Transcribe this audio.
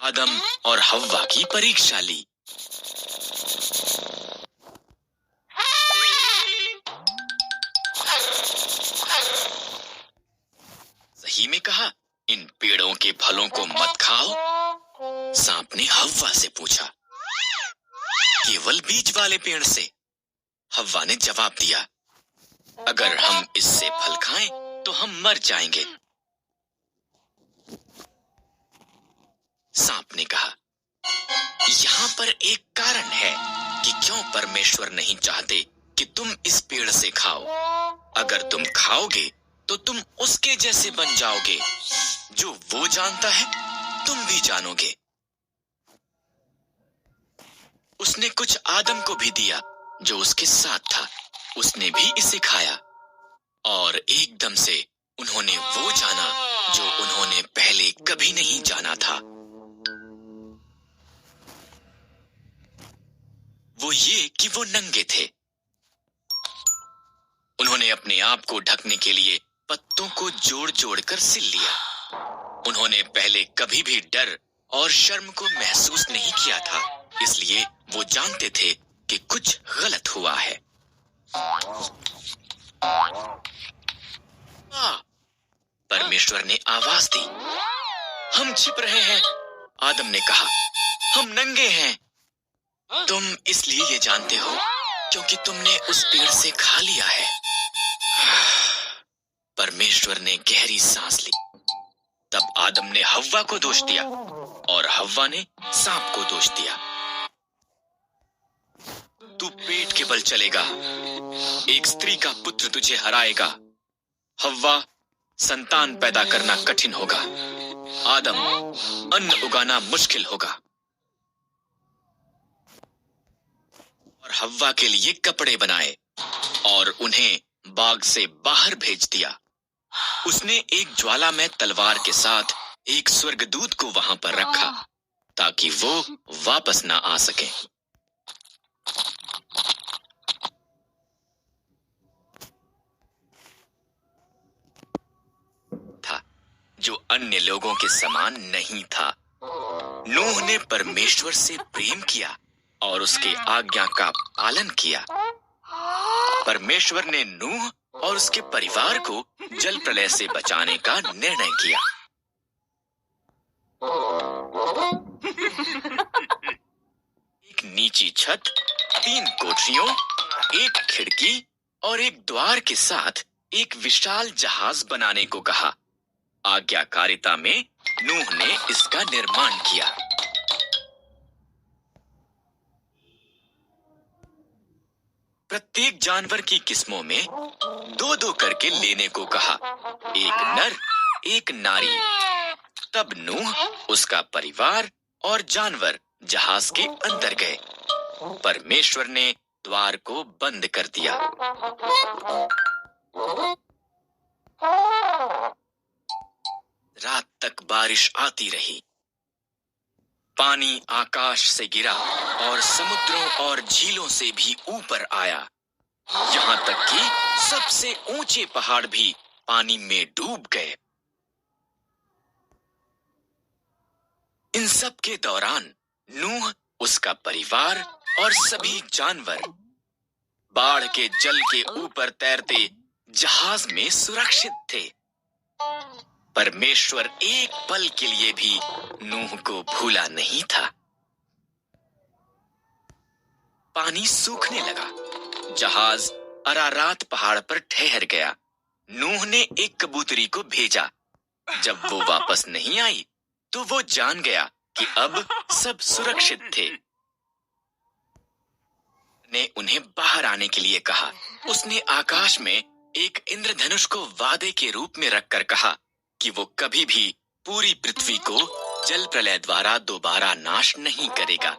आदम और हव्वा की परीक्षा ली। सही में कहा, इन पेड़ों के फलों को मत खाओ। सांप ने हव्वा से पूछा। केवल बीज वाले पेड़ से? हव्वा ने जवाब दिया, अगर हम इससे फल खाएं तो हम मर जाएंगे। सांप ने कहा, यहाँ पर एक कारण है कि क्यों परमेश्वर नहीं चाहते कि तुम इस पेड़ से खाओ। अगर तुम खाओगे तो तुम उसके जैसे बन जाओगे। जो वो जानता है तुम भी जानोगे। उसने कुछ आदम को भी दिया जो उसके साथ था। उसने भी इसे खाया और एकदम से उन्होंने वो जाना जो उन्होंने पहले कभी नहीं जाना था। वो ये कि वो नंगे थे। उन्होंने अपने आप को ढकने के लिए पत्तों को जोड़ जोड़ कर सिल लिया। उन्होंने पहले कभी भी डर और शर्म को महसूस नहीं किया था, इसलिए वो जानते थे कि कुछ गलत हुआ है। परमेश्वर ने आवाज दी, हम छिप रहे हैं। आदम ने कहा, हम नंगे हैं। तुम इसलिए ये जानते हो क्योंकि तुमने उस पेड़ से खा लिया है। परमेश्वर ने गहरी सांस ली। तब आदम ने हव्वा को दोष दिया और हव्वा ने सांप को दोष दिया। तू पेट के बल चलेगा, एक स्त्री का पुत्र तुझे हराएगा। हव्वा, संतान पैदा करना कठिन होगा। आदम, अन्न उगाना मुश्किल होगा। और हव्वा के लिए कपड़े बनाए और उन्हें बाग से बाहर भेज दिया। उसने एक ज्वालामय तलवार के साथ एक स्वर्गदूत को वहां पर रखा ताकि वो वापस ना आ सके। था जो अन्य लोगों के समान नहीं था। नूह ने परमेश्वर से प्रेम किया और उसके आज्ञा का पालन किया। परमेश्वर ने नूह और उसके परिवार को जल प्रलय से बचाने का निर्णय किया। एक नीची छत, 3 कोठरियों, एक खिड़की और एक द्वार के साथ एक विशाल जहाज बनाने को कहा। आज्ञाकारिता में नूह ने इसका निर्माण किया। प्रत्येक जानवर की किस्मों में 2-2 करके लेने को कहा, एक नर, एक नारी। तब नूह, उसका परिवार और जानवर जहाज के अंदर गए। परमेश्वर ने द्वार को बंद कर दिया। रात तक बारिश आती रही। पानी आकाश से गिरा और समुद्रों और झीलों से भी ऊपर आया, यहाँ तक कि सबसे ऊंचे पहाड़ भी पानी में डूब गए। इन सब के दौरान नूह, उसका परिवार और सभी जानवर बाढ़ के जल के ऊपर तैरते जहाज में सुरक्षित थे। परमेश्वर एक पल के लिए भी नूह को भूला नहीं था। पानी सूखने लगा। जहाज अरारात पहाड़ पर ठहर गया। नूह ने एक कबूतरी को भेजा। जब वो वापस नहीं आई तो वो जान गया कि अब सब सुरक्षित थे। ने उन्हें बाहर आने के लिए कहा। उसने आकाश में एक इंद्रधनुष को वादे के रूप में रखकर कहा कि वो कभी भी पूरी पृथ्वी को जल प्रलय द्वारा दोबारा नाश नहीं करेगा।